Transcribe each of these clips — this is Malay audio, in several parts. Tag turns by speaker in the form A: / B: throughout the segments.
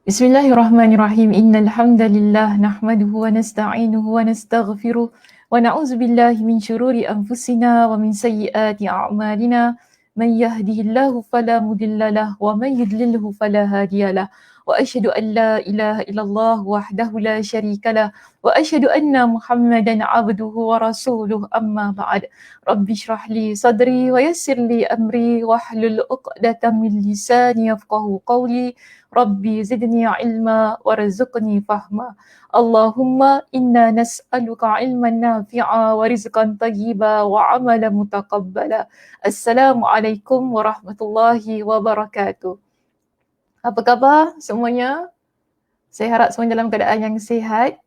A: Bismillahirrahmanirrahim. Innal hamdalillah nahmaduhu wa nasta'inuhu wa nastaghfiruh wa na'udzu billahi min shururi anfusina wa min sayyiati a'malina. Man yahdihillahu fala mudhillalah wa man yudlilhu fala hadiyalah. Wa asyhadu an la ilaha illallah wahdahu la syarikalah wa asyhadu anna Muhammadan 'abduhu wa rasuluh. Amma ba'd. Rabbi shrah li sadri wa yassir li amri wahlul 'uqdatam min lisani yafqahu qawli. Rabbi zidni ilma warzuqni fahma. Allahumma inna nas'aluka ilman nafi'a wa rizqan tayyiba wa amalan mutaqabbala. Assalamualaikum warahmatullahi wabarakatuh. Apa khabar semuanya? Saya harap semua dalam keadaan yang sihat.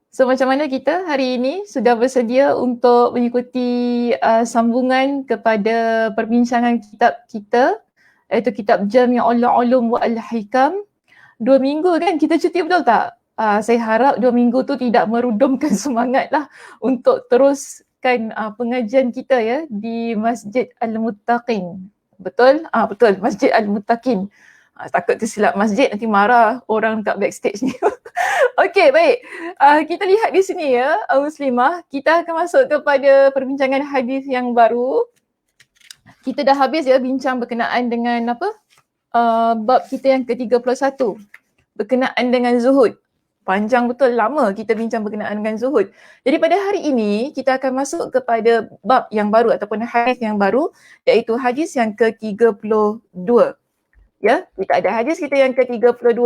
A: So macam mana kita hari ini sudah bersedia untuk mengikuti sambungan kepada perbincangan kitab kita, iaitu kitab Jami'ul Ulum wa Al-Hikam. 2 minggu kan kita cuti, betul tak? Saya harap 2 minggu tu tidak merudumkan semangat lah untuk teruskan pengajian kita ya di Masjid Al-Muttaqin. Betul? Betul, Masjid Al-Muttaqin. Takut tersilap masjid, nanti marah orang kat backstage ni. Okey, baik. Kita lihat di sini ya, Muslimah. Kita akan masuk kepada perbincangan hadis yang baru. Kita dah habis ya bincang berkenaan dengan apa? Bab kita yang ke-31. Berkenaan dengan zuhud. Panjang betul, lama kita bincang berkenaan dengan zuhud. Jadi pada hari ini, kita akan masuk kepada bab yang baru ataupun hadis yang baru, iaitu hadis yang ke-32. Ya, kita ada hadis kita yang ke-32.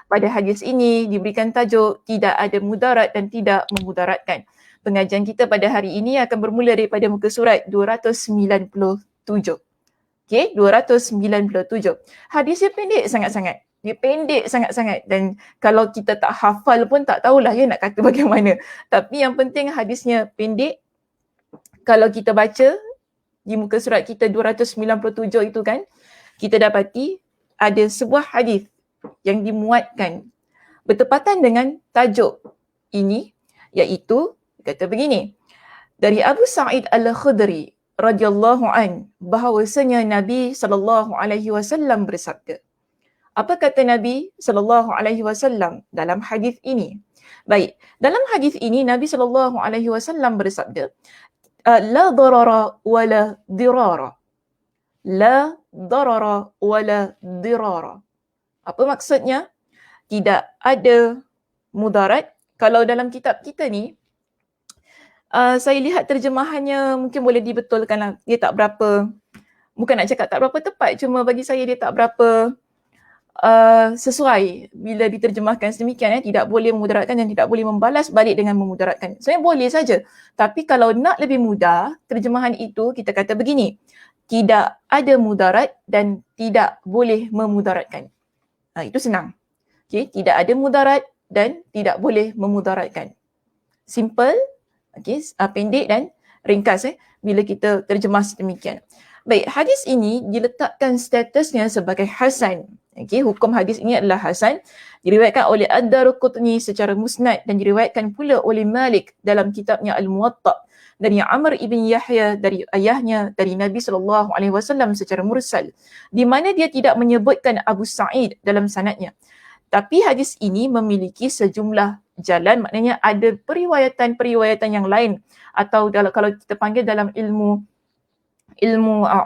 A: Pada hadis ini diberikan tajuk tidak ada mudarat dan tidak memudaratkan. Pengajian kita pada hari ini akan bermula daripada muka surat 297. Okey, 297. Hadisnya pendek sangat-sangat. Dia pendek sangat-sangat dan kalau kita tak hafal pun tak tahulah ya nak kata bagaimana. Tapi yang penting hadisnya pendek. Kalau kita baca di muka surat kita 297 itu kan, kita dapati ada sebuah hadis yang dimuatkan bertepatan dengan tajuk ini, iaitu kata begini, dari Abu Sa'id Al-Khudri radhiyallahu an, bahawasanya Nabi sallallahu alaihi wasallam bersabda. Apa kata Nabi sallallahu alaihi wasallam dalam hadis ini? Baik, dalam hadis ini Nabi sallallahu alaihi wasallam bersabda, la darara wala dirara. La darara wala dirara. Apa maksudnya? Tidak ada mudarat. Kalau dalam kitab kita ni, saya lihat terjemahannya mungkin boleh dibetulkan lah. Dia tak berapa, bukan nak cakap tak berapa tepat, cuma bagi saya dia tak berapa sesuai bila diterjemahkan sedemikian. Tidak boleh memudaratkan dan tidak boleh membalas balik dengan memudaratkan. Sebenarnya boleh saja. Tapi kalau nak lebih mudah, terjemahan itu kita kata begini, tidak ada mudarat dan tidak boleh memudaratkan. Itu senang. Okay, tidak ada mudarat dan tidak boleh memudaratkan. Simple, okay, pendek dan ringkas bila kita terjemah sedemikian. Baik, hadis ini diletakkan statusnya sebagai hasan. Okay, hukum hadis ini adalah hasan. Diriwayatkan oleh Ad-Darqutni secara musnad dan diriwayatkan pula oleh Malik dalam kitabnya Al-Muwatta dari Amr ibn Yahya dari ayahnya dari Nabi SAW secara mursal, di mana dia tidak menyebutkan Abu Sa'id dalam sanadnya. Tapi hadis ini memiliki sejumlah jalan, maknanya ada periwayatan yang lain, atau kalau kita panggil dalam ilmu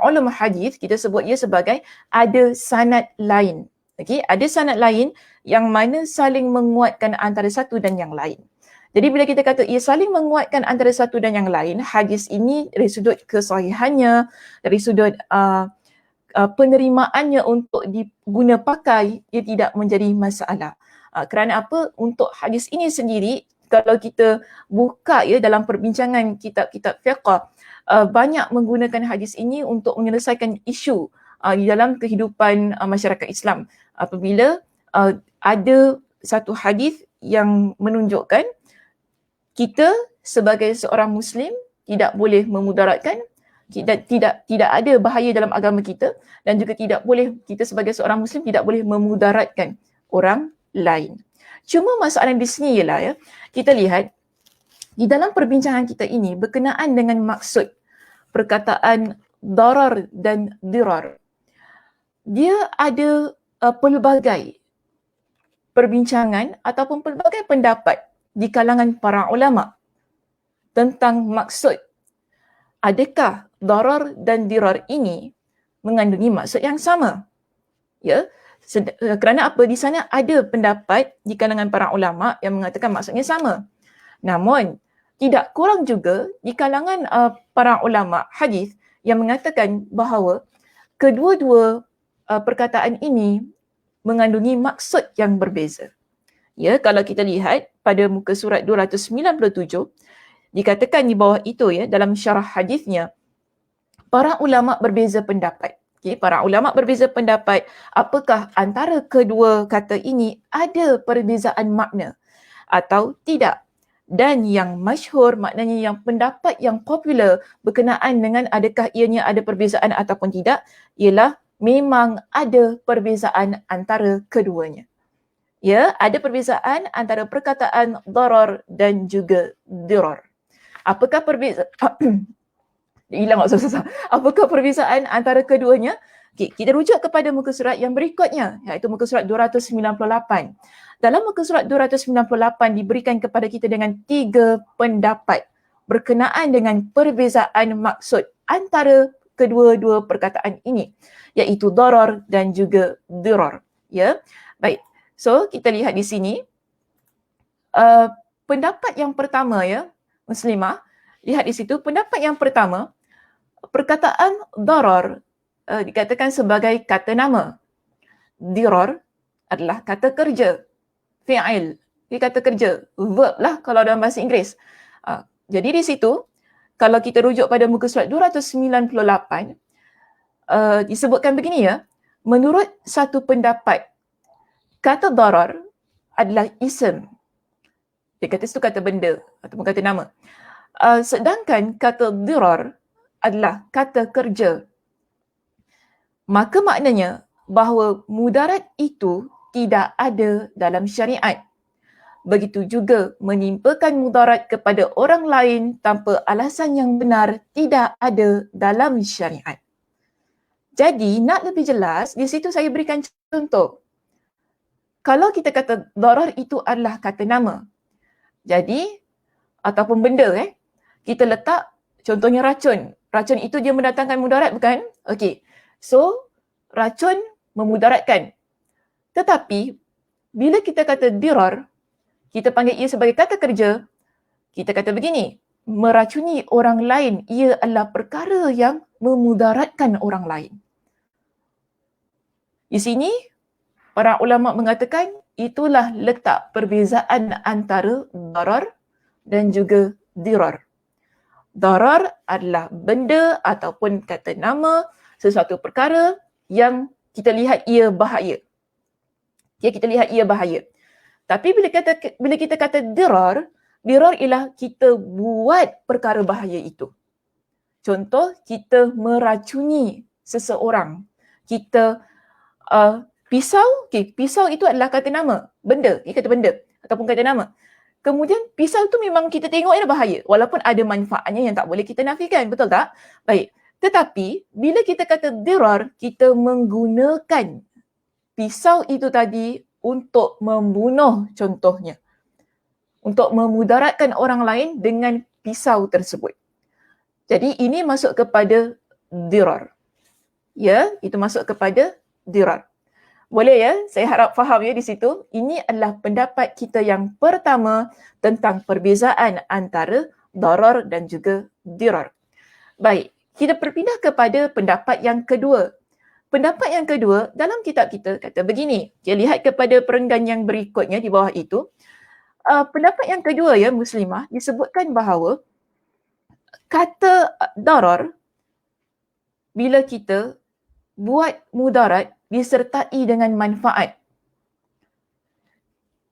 A: ulum hadis, kita sebut ia sebagai ada sanad lain. Okey, ada sanad lain yang mana saling menguatkan antara satu dan yang lain. Jadi bila kita kata ia saling menguatkan antara satu dan yang lain, hadis ini dari sudut kesahihannya, dari sudut penerimaannya untuk diguna pakai, ia tidak menjadi masalah. Kerana apa? Untuk hadis ini sendiri, kalau kita buka ya dalam perbincangan kitab-kitab fiqh, banyak menggunakan hadis ini untuk menyelesaikan isu di dalam kehidupan masyarakat Islam. Apabila ada satu hadis yang menunjukkan kita sebagai seorang Muslim tidak boleh memudaratkan, tidak ada bahaya dalam agama kita, dan juga tidak boleh, kita sebagai seorang Muslim tidak boleh memudaratkan orang lain. Cuma masalah di sini ialah ya, kita lihat di dalam perbincangan kita ini berkenaan dengan maksud perkataan darar dan dirar. Dia ada pelbagai perbincangan ataupun pelbagai pendapat di kalangan para ulama tentang maksud. Adakah darar dan dirar ini mengandungi maksud yang sama? Ya, kerana apa? Di sana ada pendapat di kalangan para ulama yang mengatakan maksudnya sama. Namun, tidak kurang juga di kalangan para ulama hadis yang mengatakan bahawa kedua-dua perkataan ini mengandungi maksud yang berbeza. Ya, kalau kita lihat pada muka surat 297, dikatakan di bawah itu ya, dalam syarah hadisnya, para ulama berbeza pendapat. Okay, para ulama berbeza pendapat apakah antara kedua kata ini ada perbezaan makna atau tidak. Dan yang masyhur, maknanya yang pendapat yang popular berkenaan dengan adakah ianya ada perbezaan ataupun tidak, ialah memang ada perbezaan antara keduanya. Ya, ada perbezaan antara perkataan darar dan juga dirar. Apakah perbezaan hilang maksud susah. Apakah perbezaan antara keduanya? Okay, kita rujuk kepada muka surat yang berikutnya, iaitu muka surat 298. Dalam muka surat 298 diberikan kepada kita dengan 3 pendapat berkenaan dengan perbezaan maksud antara kedua-dua perkataan ini, iaitu darar dan juga dirar. Ya, baik. So, kita lihat di sini. Pendapat yang pertama ya, Muslimah, lihat di situ, pendapat yang pertama, perkataan darar dikatakan sebagai kata nama. Dirar adalah kata kerja, fi'il, dia kata kerja, verb lah kalau dalam bahasa Inggeris. Jadi di situ, kalau kita rujuk pada muka surat 298, disebutkan begini ya, menurut satu pendapat, kata darar adalah ism. Dia kata itu kata benda ataupun kata nama. Sedangkan kata dirar adalah kata kerja. Maka maknanya bahawa mudarat itu tidak ada dalam syariat. Begitu juga menimpakan mudarat kepada orang lain tanpa alasan yang benar tidak ada dalam syariat. Jadi nak lebih jelas, di situ saya berikan contoh. Kalau kita kata darar itu adalah kata nama, jadi ataupun benda kita letak contohnya racun. Racun itu dia mendatangkan mudarat bukan? Okey. So, racun memudaratkan. Tetapi, bila kita kata dirar, kita panggil ia sebagai kata kerja, kita kata begini, meracuni orang lain, ia adalah perkara yang memudaratkan orang lain. Di sini, para ulama mengatakan itulah letak perbezaan antara darar dan juga dirar. Darar adalah benda ataupun kata nama sesuatu perkara yang kita lihat ia bahaya. Ya, kita lihat ia bahaya. Tapi bila kita kata dirar ialah kita buat perkara bahaya itu. Contoh, kita meracuni seseorang. Kita pisau, pisau itu adalah kata nama, benda, kata benda ataupun kata nama. Kemudian pisau tu memang kita tengok ia bahaya walaupun ada manfaatnya yang tak boleh kita nafikan, betul tak? Baik. Tetapi bila kita kata dirar, kita menggunakan pisau itu tadi untuk membunuh contohnya. Untuk memudaratkan orang lain dengan pisau tersebut. Jadi ini masuk kepada dirar. Ya, itu masuk kepada dirar. Boleh ya? Saya harap faham ya di situ. Ini adalah pendapat kita yang pertama tentang perbezaan antara darar dan juga dirar. Baik, kita berpindah kepada pendapat yang kedua. Pendapat yang kedua dalam kitab kita kata begini. Kita lihat kepada perenggan yang berikutnya di bawah itu. Pendapat yang kedua ya, Muslimah, disebutkan bahawa kata darar bila kita buat mudarat disertai dengan manfaat.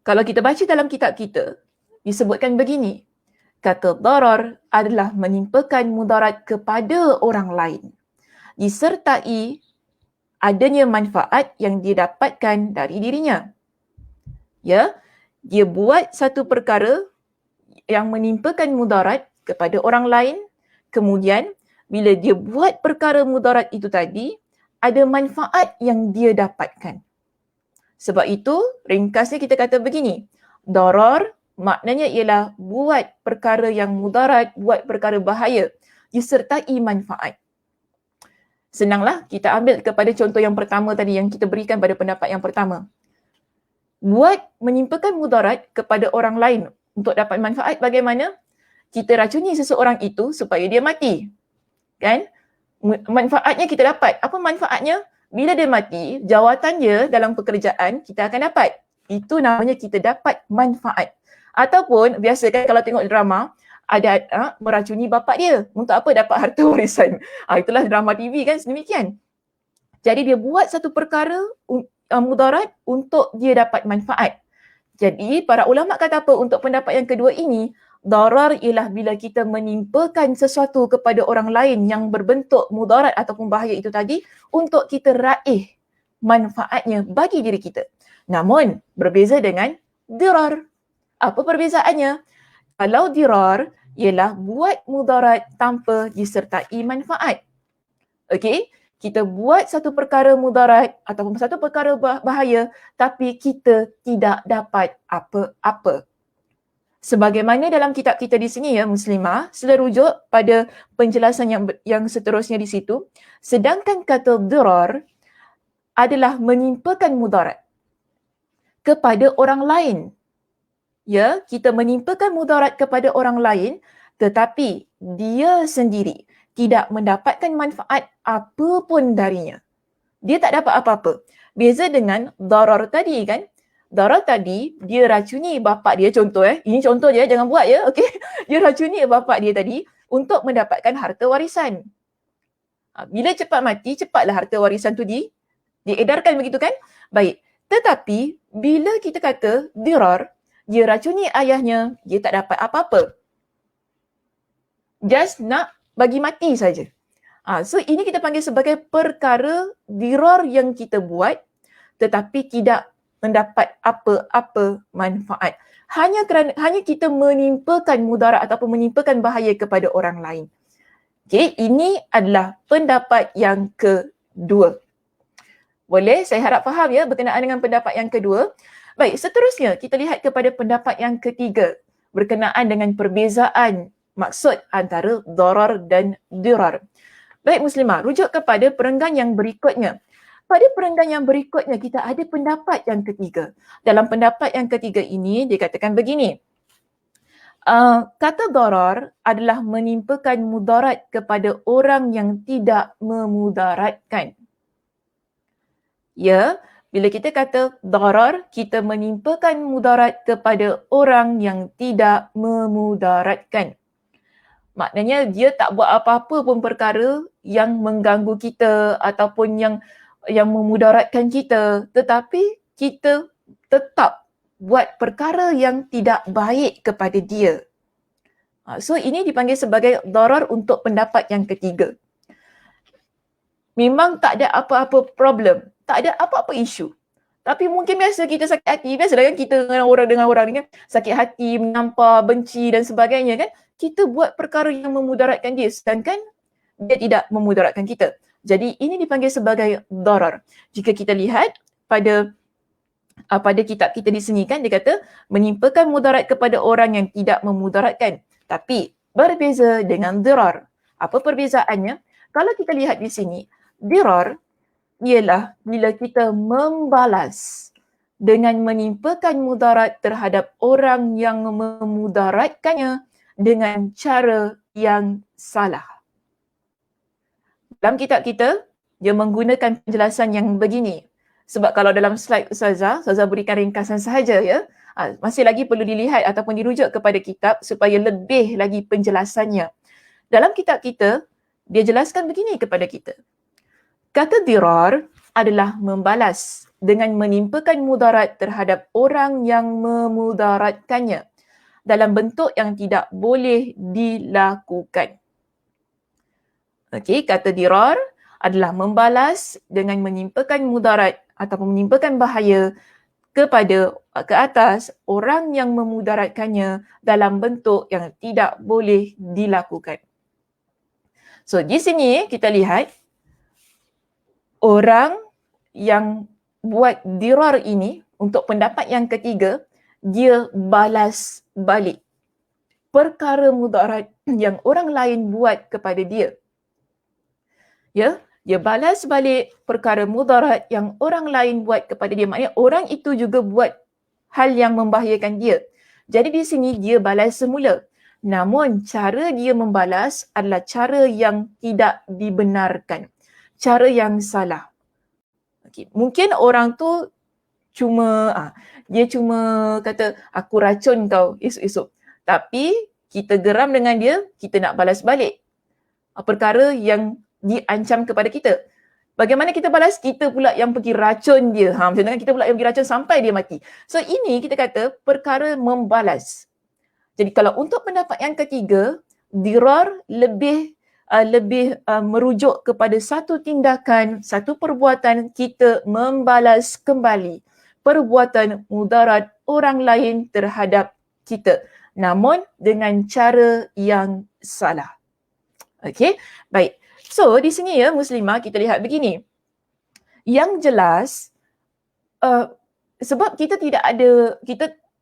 A: Kalau kita baca dalam kitab kita, disebutkan begini. Kata darar adalah menimpakan mudarat kepada orang lain. Disertai adanya manfaat yang dia dapatkan dari dirinya. Ya, dia buat satu perkara yang menimpakan mudarat kepada orang lain. Kemudian, bila dia buat perkara mudarat itu tadi, ada manfaat yang dia dapatkan. Sebab itu, ringkasnya kita kata begini. Darar maknanya ialah buat perkara yang mudarat, buat perkara bahaya disertai manfaat. Senanglah kita ambil kepada contoh yang pertama tadi yang kita berikan pada pendapat yang pertama. Buat menyimpulkan mudarat kepada orang lain untuk dapat manfaat bagaimana? Kita racuni seseorang itu supaya dia mati. Kan? Manfaatnya kita dapat. Apa manfaatnya? Bila dia mati, jawatan dia dalam pekerjaan kita akan dapat. Itu namanya kita dapat manfaat. Ataupun biasa kan kalau tengok drama, ada meracuni bapa dia. Untuk apa? Dapat harta warisan. Itulah drama TV kan sedemikian. Jadi dia buat satu perkara mudarat untuk dia dapat manfaat. Jadi para ulama kata apa untuk pendapat yang kedua ini? Darar ialah bila kita menimpakan sesuatu kepada orang lain yang berbentuk mudarat ataupun bahaya itu tadi untuk kita raih manfaatnya bagi diri kita. Namun berbeza dengan dirar. Apa perbezaannya? Kalau dirar ialah buat mudarat tanpa disertai manfaat. Okey? Kita buat satu perkara mudarat ataupun satu perkara bahaya tapi kita tidak dapat apa-apa. Sebagaimana dalam kitab kita di sini ya Muslimah, sila rujuk pada penjelasan yang seterusnya di situ. Sedangkan kata dirar adalah menimpakan mudarat kepada orang lain. Ya, kita menimpakan mudarat kepada orang lain tetapi dia sendiri tidak mendapatkan manfaat apapun darinya. Dia tak dapat apa-apa. Beza dengan darar tadi kan. Darar tadi, dia racuni bapa dia, contoh ini contoh je, jangan buat ya, okey. Dia racuni bapa dia tadi untuk mendapatkan harta warisan. Bila cepat mati, cepatlah harta warisan tu diedarkan begitu kan? Baik. Tetapi, bila kita kata dirar, dia racuni ayahnya, dia tak dapat apa-apa. Just nak bagi mati saja. So ini kita panggil sebagai perkara dirar yang kita buat tetapi tidak mendapat apa-apa manfaat. Hanya kita menimpakan mudarat ataupun menimpakan bahaya kepada orang lain. Okay, ini adalah pendapat yang kedua. Boleh? Saya harap faham ya berkenaan dengan pendapat yang kedua. Baik, seterusnya kita lihat kepada pendapat yang ketiga berkenaan dengan perbezaan maksud antara darar dan dirar. Baik Muslimah, rujuk kepada perenggan yang berikutnya. Pada perenggan yang berikutnya kita ada pendapat yang ketiga. Dalam pendapat yang ketiga ini dikatakan begini. Kata darar adalah menimpakan mudarat kepada orang yang tidak memudaratkan. Ya, bila kita kata darar, kita menimpakan mudarat kepada orang yang tidak memudaratkan. Maknanya dia tak buat apa-apa pun perkara yang mengganggu kita ataupun yang memudaratkan kita, tetapi kita tetap buat perkara yang tidak baik kepada dia. So ini dipanggil sebagai darar untuk pendapat yang ketiga. Memang tak ada apa-apa problem, tak ada apa-apa isu. Tapi mungkin biasa kita sakit hati, biasalah kan kita dengan orang ni kan, sakit hati, menyampah, benci dan sebagainya kan. Kita buat perkara yang memudaratkan dia sedangkan dia tidak memudaratkan kita. Jadi ini dipanggil sebagai darar. Jika kita lihat pada kitab kita di sini kan dia kata menimpakan mudarat kepada orang yang tidak memudaratkan. Tapi berbeza dengan dirar. Apa perbezaannya? Kalau kita lihat di sini, dirar ialah bila kita membalas dengan menimpakan mudarat terhadap orang yang memudaratkannya dengan cara yang salah. Dalam kitab kita, dia menggunakan penjelasan yang begini. Sebab kalau dalam slide Ustazah berikan ringkasan sahaja ya. Masih lagi perlu dilihat ataupun dirujuk kepada kitab supaya lebih lagi penjelasannya. Dalam kitab kita, dia jelaskan begini kepada kita. Kata dirar adalah membalas dengan menimpakan mudarat terhadap orang yang memudaratkannya dalam bentuk yang tidak boleh dilakukan. Okey, kata dirar adalah membalas dengan menimpakan mudarat ataupun menimpakan bahaya ke atas orang yang memudaratkannya dalam bentuk yang tidak boleh dilakukan. So di sini kita lihat orang yang buat dirar ini, untuk pendapat yang ketiga, dia balas balik perkara mudarat yang orang lain buat kepada dia. Ya, dia balas balik perkara mudarat yang orang lain buat kepada dia. Maknanya orang itu juga buat hal yang membahayakan dia. Jadi di sini dia balas semula. Namun cara dia membalas adalah cara yang tidak dibenarkan. Cara yang salah. Okay. Mungkin orang tu dia cuma kata aku racun kau esok-esok. Tapi kita geram dengan dia, kita nak balas balik perkara yang diancam kepada kita. Bagaimana kita balas? Kita pula yang pergi racun dia. Macam tu kan, kita pula yang pergi racun sampai dia mati. So ini kita kata perkara membalas. Jadi kalau untuk pendapat yang ketiga, dirar lebih merujuk kepada satu tindakan, satu perbuatan kita membalas kembali perbuatan mudarat orang lain terhadap kita. Namun dengan cara yang salah. Okey, baik. So di sini ya Muslimah kita lihat begini. Yang jelas sebab kita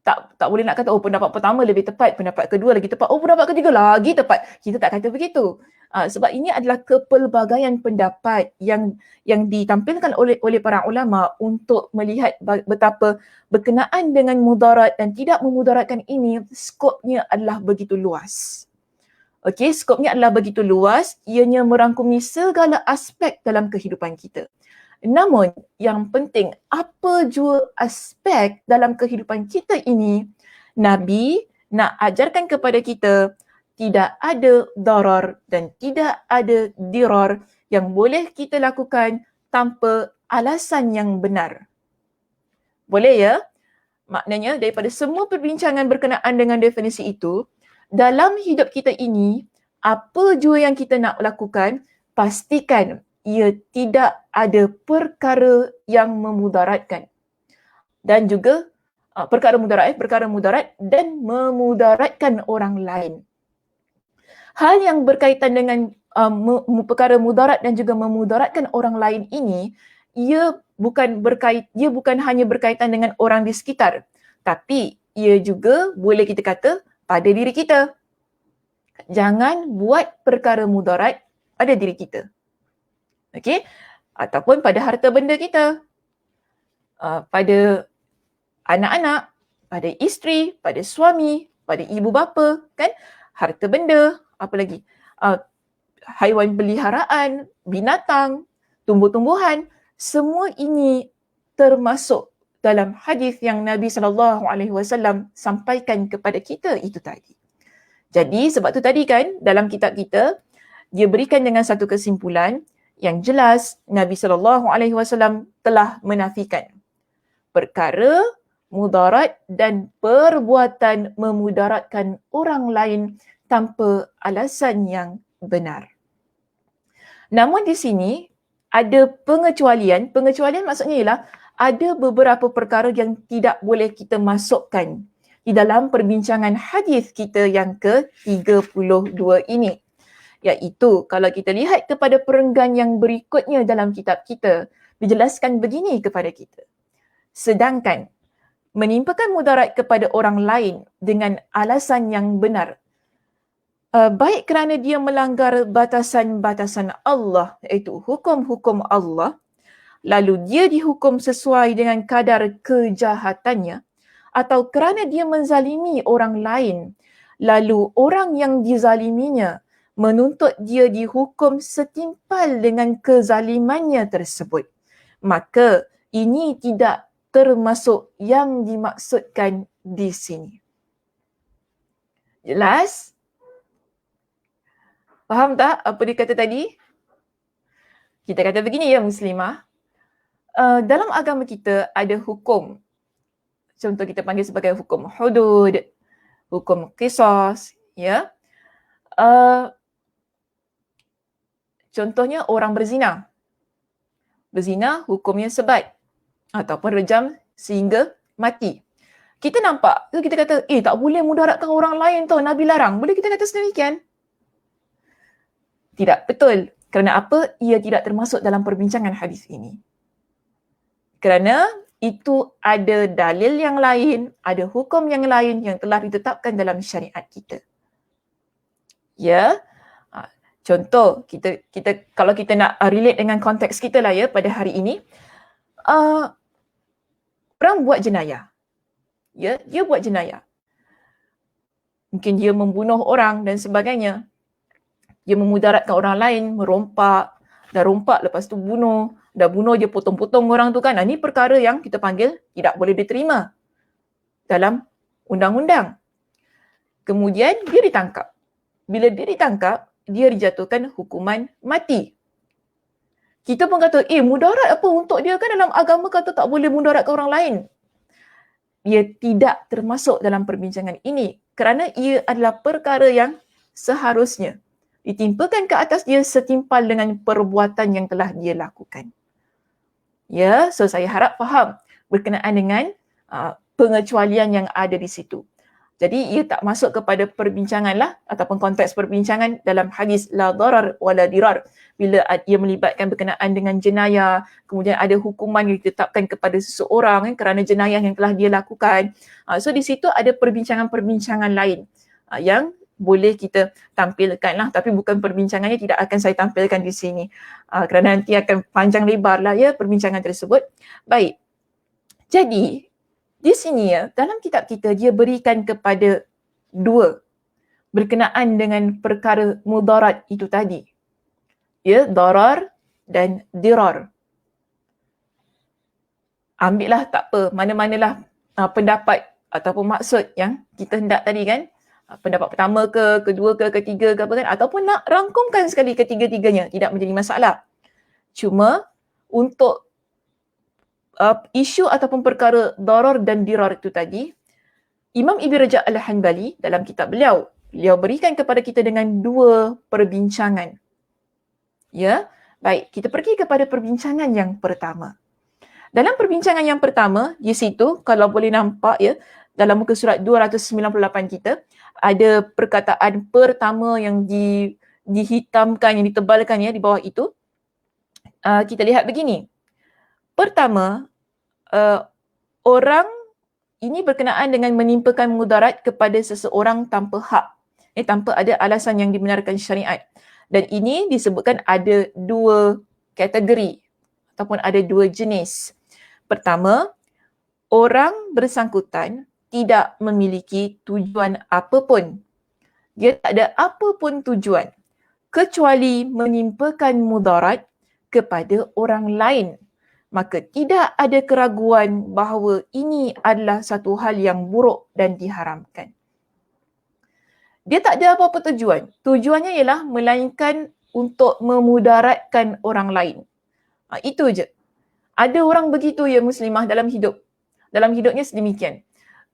A: tak boleh nak kata pendapat pertama lebih tepat, pendapat kedua lagi tepat, pendapat ketiga lagi tepat. Kita tak kata begitu. Sebab ini adalah kepelbagaian pendapat yang ditampilkan oleh para ulama untuk melihat betapa berkenaan dengan mudarat dan tidak memudaratkan ini skopnya adalah begitu luas. Okey, skopnya adalah begitu luas, ianya merangkumi segala aspek dalam kehidupan kita. Namun yang penting, apa jua aspek dalam kehidupan kita ini, Nabi nak ajarkan kepada kita tidak ada darar dan tidak ada dirar yang boleh kita lakukan tanpa alasan yang benar. Boleh ya? Maknanya daripada semua perbincangan berkenaan dengan definisi itu, dalam hidup kita ini, apa jua yang kita nak lakukan, pastikan ia tidak ada perkara yang memudaratkan. Dan juga perkara mudarat dan memudaratkan orang lain. Hal yang berkaitan dengan perkara mudarat dan juga memudaratkan orang lain ini, ia bukan hanya berkaitan dengan orang di sekitar, tapi ia juga boleh kita kata pada diri kita. Jangan buat perkara mudarat pada diri kita. Okey? Ataupun pada harta benda kita. Pada anak-anak, pada isteri, pada suami, pada ibu bapa, kan? Harta benda, apa lagi? Haiwan peliharaan, binatang, tumbuh-tumbuhan, semua ini termasuk dalam hadis yang Nabi SAW sampaikan kepada kita itu tadi. Jadi sebab tu tadi kan dalam kitab kita dia berikan dengan satu kesimpulan yang jelas Nabi SAW telah menafikan perkara mudarat dan perbuatan memudaratkan orang lain tanpa alasan yang benar. Namun di sini ada pengecualian. Pengecualian maksudnya ialah ada beberapa perkara yang tidak boleh kita masukkan di dalam perbincangan hadis kita yang ke-32 ini. Iaitu kalau kita lihat kepada perenggan yang berikutnya dalam kitab kita, dijelaskan begini kepada kita. Sedangkan menimpakan mudarat kepada orang lain dengan alasan yang benar, baik kerana dia melanggar batasan-batasan Allah, iaitu hukum-hukum Allah, lalu dia dihukum sesuai dengan kadar kejahatannya, atau kerana dia menzalimi orang lain, lalu orang yang dizaliminya menuntut dia dihukum setimpal dengan kezalimannya tersebut, maka ini tidak termasuk yang dimaksudkan di sini. Jelas? Faham tak apa dia kata tadi? Kita kata begini ya Muslimah, dalam agama kita ada hukum. Contoh kita panggil sebagai hukum hudud, hukum qisas, ya. Contohnya orang berzina. Berzina hukumnya sebat ataupun rejam sehingga mati. Kita nampak, kita kata, tak boleh mudaratkan orang lain tau, Nabi larang. Boleh kita kata sedemikian? Tidak betul. Kerana apa? Ia tidak termasuk dalam perbincangan hadis ini. Kerana itu ada dalil yang lain, ada hukum yang lain yang telah ditetapkan dalam syariat kita. Ya, contoh kita kalau kita nak relate dengan konteks kita lah ya pada hari ini, orang buat jenayah. Ya, dia buat jenayah. Mungkin dia membunuh orang dan sebagainya. Dia memudaratkan orang lain, merompak, dah rompak lepas tu bunuh, dah bunuh dia potong-potong orang tu kan. Ini perkara yang kita panggil tidak boleh diterima dalam undang-undang. Kemudian dia ditangkap. Bila dia ditangkap, dia dijatuhkan hukuman mati. Kita pun kata, mudarat apa untuk dia, kan dalam agama kata tak boleh mudaratkan orang lain. Ia tidak termasuk dalam perbincangan ini kerana ia adalah perkara yang seharusnya ditimpakan ke atas dia setimpal dengan perbuatan yang telah dia lakukan. Ya, so saya harap faham berkenaan dengan pengecualian yang ada di situ. Jadi ia tak masuk kepada perbincangan lah ataupun konteks perbincangan dalam hadis la darar wala dirar. Bila ia melibatkan berkenaan dengan jenayah, kemudian ada hukuman yang ditetapkan kepada seseorang kerana jenayah yang telah dia lakukan. So di situ ada perbincangan-perbincangan lain yang boleh kita tampilkan lah, tapi bukan perbincangannya tidak akan saya tampilkan di sini kerana nanti akan panjang lebar lah ya perbincangan tersebut. Baik, jadi di sini ya, dalam kitab kita dia berikan kepada dua berkenaan dengan perkara mudarat itu tadi. Ya, darar dan dirar. Ambillah tak apa, mana-manalah pendapat ataupun maksud yang kita hendak tadi kan. Pendapat pertama ke, kedua ke, ketiga ke apa kan, ataupun nak rangkumkan sekali ketiga-tiganya, tidak menjadi masalah. Cuma untuk isu ataupun perkara darar dan dirar itu tadi, Imam Ibn Rajab Al-Hanbali dalam kitab beliau berikan kepada kita dengan dua perbincangan. Ya, baik, kita pergi kepada perbincangan yang pertama. Dalam perbincangan yang pertama, di situ kalau boleh nampak ya, dalam muka surat 298 kita, ada perkataan pertama yang dihitamkan, yang ditebalkan ya di bawah itu. Kita lihat begini. Pertama, orang ini berkenaan dengan menimpakan mudarat kepada seseorang tanpa hak, tanpa ada alasan yang dibenarkan syariat. Dan ini disebutkan ada dua kategori ataupun ada dua jenis. Pertama, orang bersangkutan tidak memiliki tujuan apapun. Dia tak ada apapun tujuan kecuali menimpakan mudarat kepada orang lain. Maka tidak ada keraguan bahawa ini adalah satu hal yang buruk dan diharamkan. Dia tak ada apa-apa tujuan. Tujuannya ialah melainkan untuk memudaratkan orang lain. Itu je. Ada orang begitu ya muslimah dalam hidup. Dalam hidupnya sedemikian.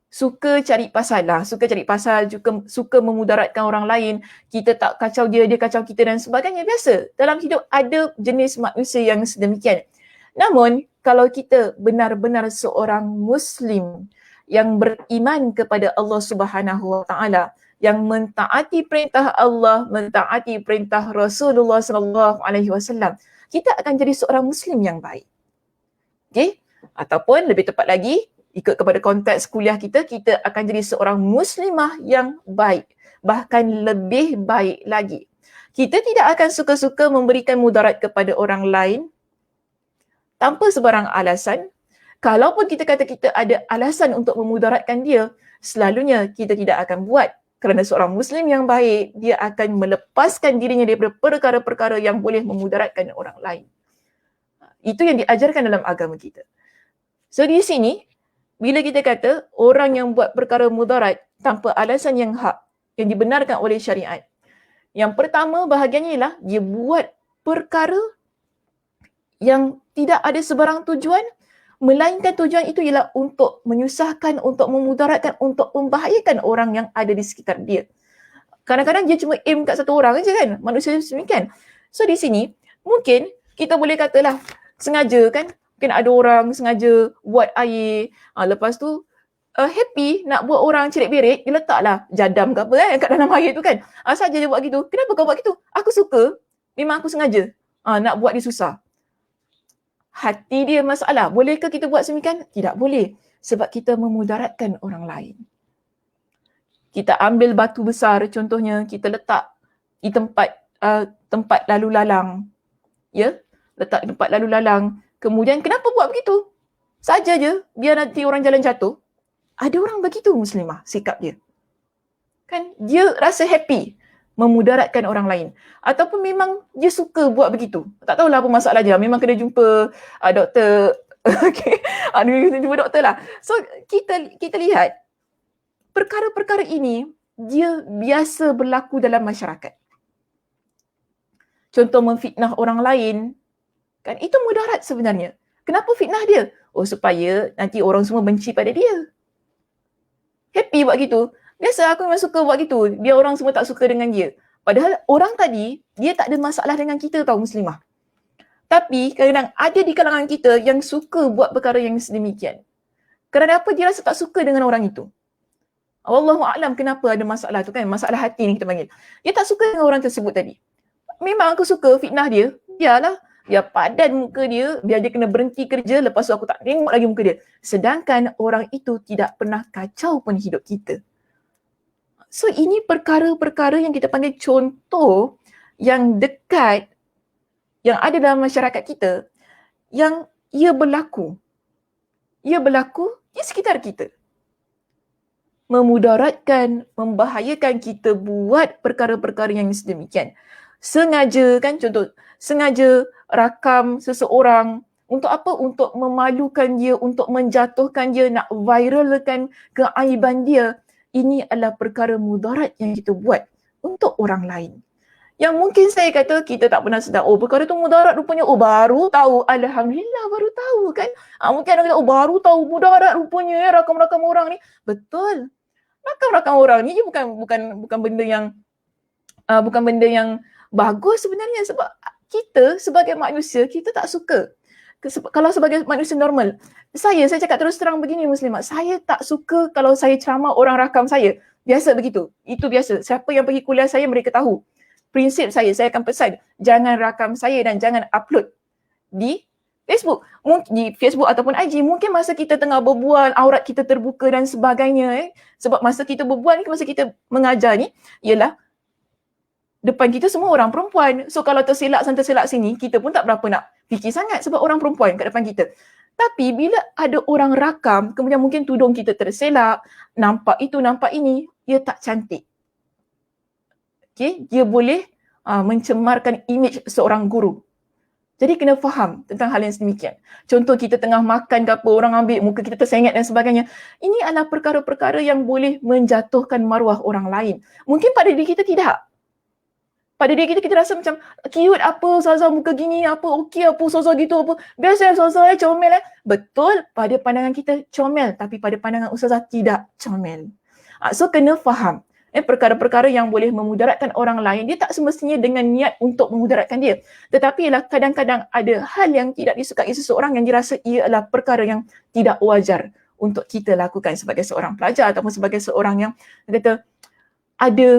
A: Suka cari pasal lah. Suka cari pasal, suka memudaratkan orang lain. Kita tak kacau dia, dia kacau kita dan sebagainya. Biasa. Dalam hidup ada jenis manusia yang sedemikian. Namun, kalau kita benar-benar seorang Muslim yang beriman kepada Allah Subhanahu Wa Taala, yang mentaati perintah Allah, mentaati perintah Rasulullah Sallallahu Alaihi Wasallam, kita akan jadi seorang Muslim yang baik. Okey? Ataupun lebih tepat lagi, ikut kepada konteks kuliah kita, kita akan jadi seorang Muslimah yang baik. Bahkan lebih baik lagi. Kita tidak akan suka-suka memberikan mudarat kepada orang lain tanpa sebarang alasan. Kalaupun kita kata kita ada alasan untuk memudaratkan dia, selalunya kita tidak akan buat. Kerana seorang Muslim yang baik, dia akan melepaskan dirinya daripada perkara-perkara yang boleh memudaratkan orang lain. Itu yang diajarkan dalam agama kita. So di sini, bila kita kata orang yang buat perkara mudarat tanpa alasan yang hak, yang dibenarkan oleh syariat, yang pertama bahagiannya ialah dia buat perkara yang tidak ada sebarang tujuan, melainkan tujuan itu ialah untuk menyusahkan, untuk memudaratkan, untuk membahayakan orang yang ada di sekitar dia. Kadang-kadang dia cuma aim kat satu orang saja kan, manusia sedemikian. So di sini, mungkin kita boleh katalah sengaja kan, mungkin ada orang sengaja buat air, lepas tu happy nak buat orang cerit-berit, dia letaklah jadam ke apa kan kat dalam air tu kan. Saja dia buat gitu. Kenapa kau buat gitu? Aku suka, memang aku sengaja nak buat dia susah. hati dia masalah. Bolehkah kita buat semikian? Tidak boleh. Sebab kita memudaratkan orang lain. Kita ambil batu besar contohnya, kita letak di tempat lalu lalang. Ya, letak di tempat lalu lalang. Kemudian kenapa buat begitu? Saja je, biar nanti orang jalan jatuh. Ada orang begitu Muslimah, sikap dia. Kan dia rasa happy memudaratkan orang lain. Ataupun memang dia suka buat begitu. Tak tahulah apa masalah dia. Memang kena jumpa doktor. Okay. Kena jumpa doktor lah. So kita lihat perkara-perkara ini dia biasa berlaku dalam masyarakat. Contoh memfitnah orang lain, kan itu mudarat sebenarnya. Kenapa fitnah dia? Oh, supaya nanti orang semua benci pada dia. Happy buat gitu. Biasa aku memang suka buat gitu. Biar orang semua tak suka dengan dia. Padahal orang tadi, dia tak ada masalah dengan kita tau Muslimah. Tapi kadang-kadang ada di kalangan kita yang suka buat perkara yang sedemikian. Kerana apa? Dia rasa tak suka dengan orang itu. Wallahu'alam kenapa ada masalah tu kan. Masalah hati ni kita panggil. Dia tak suka dengan orang tersebut tadi. Memang aku suka fitnah dia. Biarlah. Biar padan muka dia. Biar dia kena berhenti kerja. Lepas tu aku tak tengok lagi muka dia. Sedangkan orang itu tidak pernah kacau pun hidup kita. So ini perkara-perkara yang kita panggil contoh yang dekat, yang ada dalam masyarakat kita, yang ia berlaku. Ia berlaku di sekitar kita. Memudaratkan, membahayakan kita buat perkara-perkara yang sedemikian. Sengaja kan, contoh, sengaja rakam seseorang untuk apa? Untuk memalukan dia, untuk menjatuhkan dia, nak viralkan keaiban dia. Ini adalah perkara mudarat yang kita buat untuk orang lain. Yang mungkin saya kata kita tak pernah sedar, oh perkara tu mudarat rupanya, oh baru tahu, alhamdulillah baru tahu kan. Mungkin ada kata, oh baru tahu mudarat rupanya rakam-rakam orang ni. Betul. Rakam-rakam orang ni bukan benda yang bagus sebenarnya, sebab kita sebagai manusia kita tak suka. Kalau sebagai manusia normal, saya cakap terus terang begini Muslimat, saya tak suka kalau saya ceramah orang rakam saya. Biasa begitu. Itu biasa. Siapa yang pergi kuliah saya mereka tahu. Prinsip saya akan pesan, jangan rakam saya dan jangan upload di Facebook. Di Facebook ataupun IG, mungkin masa kita tengah berbual, aurat kita terbuka dan sebagainya. Sebab masa kita berbual ni, masa kita mengajar ni, ialah depan kita semua orang perempuan. So kalau tersilap sana tersilap sini, kita pun tak berapa nak fikir sangat sebab orang perempuan kat depan kita. Tapi bila ada orang rakam, kemudian mungkin tudung kita terselak, nampak itu, nampak ini, ia tak cantik. Okay? Dia boleh mencemarkan imej seorang guru. Jadi kena faham tentang hal yang sedemikian. Contoh kita tengah makan ke apa, orang ambil, muka kita tersengat dan sebagainya. Ini adalah perkara-perkara yang boleh menjatuhkan maruah orang lain. Mungkin pada diri kita tidak. Pada diri kita rasa macam cute apa, Ustazah muka gini, apa okey apa, Ustazah gitu apa. Biasa Ustazah comel . Betul, pada pandangan kita comel, tapi pada pandangan Ustazah tidak comel. So kena faham. Perkara-perkara yang boleh memudaratkan orang lain, dia tak semestinya dengan niat untuk memudaratkan dia. Tetapi ialah kadang-kadang ada hal yang tidak disukai seseorang yang dirasa ia adalah perkara yang tidak wajar untuk kita lakukan sebagai seorang pelajar ataupun sebagai seorang yang kata ada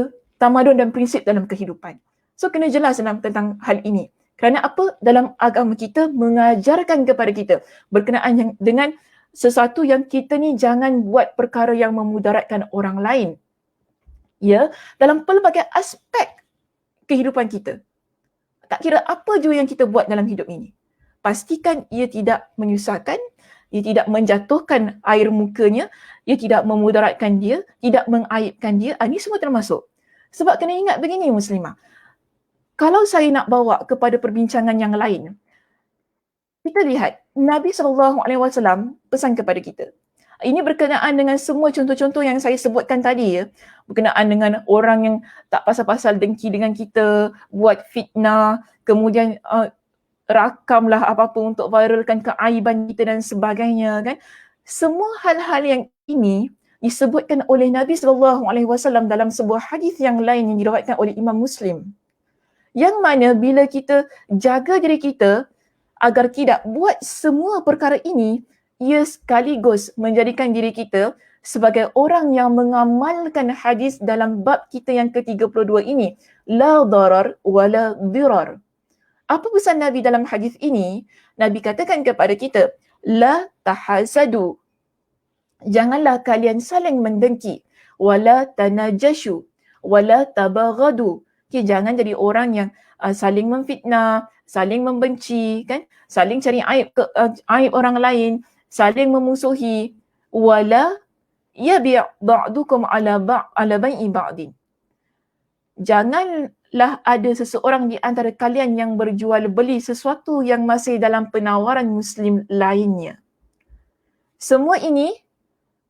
A: tamadun dan prinsip dalam kehidupan. So kena jelas tentang hal ini. Kerana apa? Dalam agama kita mengajarkan kepada kita berkenaan dengan sesuatu yang kita ni jangan buat perkara yang memudaratkan orang lain. Ya, dalam pelbagai aspek kehidupan kita. Tak kira apa jua yang kita buat dalam hidup ini. Pastikan ia tidak menyusahkan, ia tidak menjatuhkan air mukanya, ia tidak memudaratkan dia, tidak mengaibkan dia. Ini semua termasuk. Sebab kena ingat begini Muslimah. Kalau saya nak bawa kepada perbincangan yang lain, kita lihat Nabi SAW pesan kepada kita. Ini berkenaan dengan semua contoh-contoh yang saya sebutkan tadi ya. Berkenaan dengan orang yang tak pasal-pasal dengki dengan kita, buat fitnah, kemudian rakamlah apa-apa untuk viralkan keaiban kita dan sebagainya kan. Semua hal-hal yang ini disebutkan oleh Nabi SAW dalam sebuah hadis yang lain yang diriwayatkan oleh Imam Muslim. Yang mana bila kita jaga diri kita agar tidak buat semua perkara ini, ia sekaligus menjadikan diri kita sebagai orang yang mengamalkan hadis dalam bab kita yang ke-32 ini. La darar wa la dirar. Apa pesan Nabi dalam hadis ini? Nabi katakan kepada kita, la tahasadu. Janganlah kalian saling mendengki. Wala tanajashu. Wala tabaghadu. Okay, jangan jadi orang yang saling memfitnah, saling membenci, kan? Saling cari aib orang lain, saling memusuhi. Wala yabi' ba'dukum ala bai'i ba'din. Janganlah ada seseorang di antara kalian yang berjual beli sesuatu yang masih dalam penawaran Muslim lainnya. Semua ini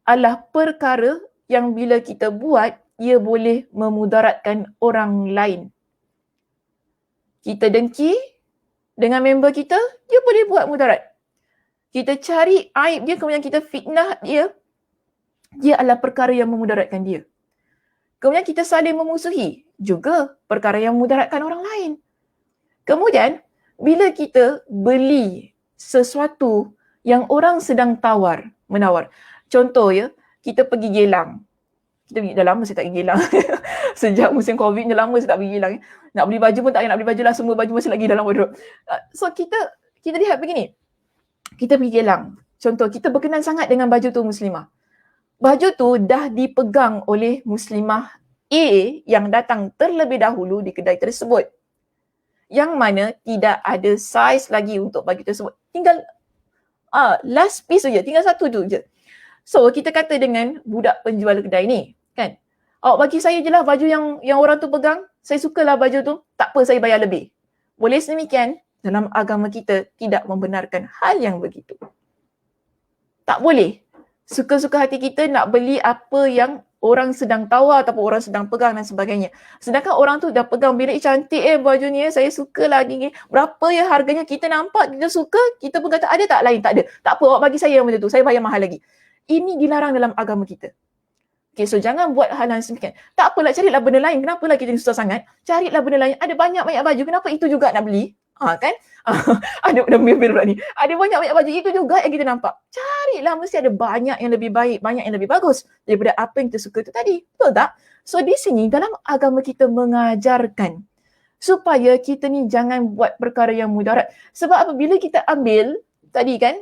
A: adalah perkara yang bila kita buat, ia boleh memudaratkan orang lain. Kita dengki dengan member kita, dia boleh buat mudarat. Kita cari aib dia, kemudian kita fitnah dia adalah perkara yang memudaratkan dia. Kemudian kita saling memusuhi, juga perkara yang memudaratkan orang lain. Kemudian, bila kita beli sesuatu yang orang sedang menawar. Contoh ya, kita pergi Geylang. Dah lama saya tak pergi Geylang. Sejak musim COVID ni lama saya tak pergi Geylang. Nak beli baju pun tak payah nak beli baju lah, semua baju masih lagi dalam wardrobe. So kita lihat begini. Kita pergi Geylang. Contoh, kita berkenan sangat dengan baju tu muslimah. Baju tu dah dipegang oleh muslimah A yang datang terlebih dahulu di kedai tersebut. Yang mana tidak ada saiz lagi untuk baju tersebut. Tinggal last piece saja, tinggal satu tu je. So kita kata dengan budak penjual kedai ni, kan? Awak bagi saya je lah baju yang orang tu pegang. Saya sukalah baju tu, tak apa saya bayar lebih. Boleh sedemikian? Dalam agama kita tidak membenarkan hal yang begitu. Tak boleh. Suka-suka hati kita nak beli apa yang orang sedang tawar ataupun orang sedang pegang dan sebagainya. Sedangkan orang tu dah pegang, bila cantik baju ni, saya sukalah ni. Berapa ya harganya, kita nampak, kita suka, kita pun kata ada tak lain? Tak ada. Tak apa, awak bagi saya yang macam tu, saya bayar mahal lagi. Ini dilarang dalam agama kita. Okay, so jangan buat hal yang semikian. Tak apalah, carilah benda lain. Kenapalah kita susah sangat? Carilah benda lain. Ada banyak-banyak baju, kenapa itu juga nak beli? Kan? Ada mebel pula ni. Ada banyak-banyak baju, itu juga yang kita nampak. Carilah, mesti ada banyak yang lebih baik, banyak yang lebih bagus daripada apa yang kita suka tu tadi. Betul tak? So di sini dalam agama kita mengajarkan supaya kita ni jangan buat perkara yang mudarat. Sebab apabila kita ambil tadi kan,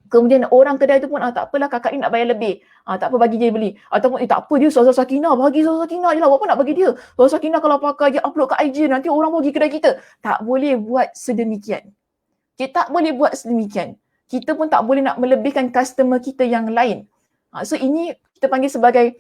A: kemudian orang kedai tu pun, tak apalah kakak ni nak bayar lebih. Tak apa, bagi dia beli. Ataupun, tak apa dia Ustazah Sakinah, bagi Ustazah Sakinah je lah. Apa nak bagi dia? Ustazah Sakinah kalau pakai dia upload kat IG, nanti orang pergi kedai kita. Tak boleh buat sedemikian. Kita tak boleh buat sedemikian. Kita pun tak boleh nak melebihkan customer kita yang lain. So ini kita panggil sebagai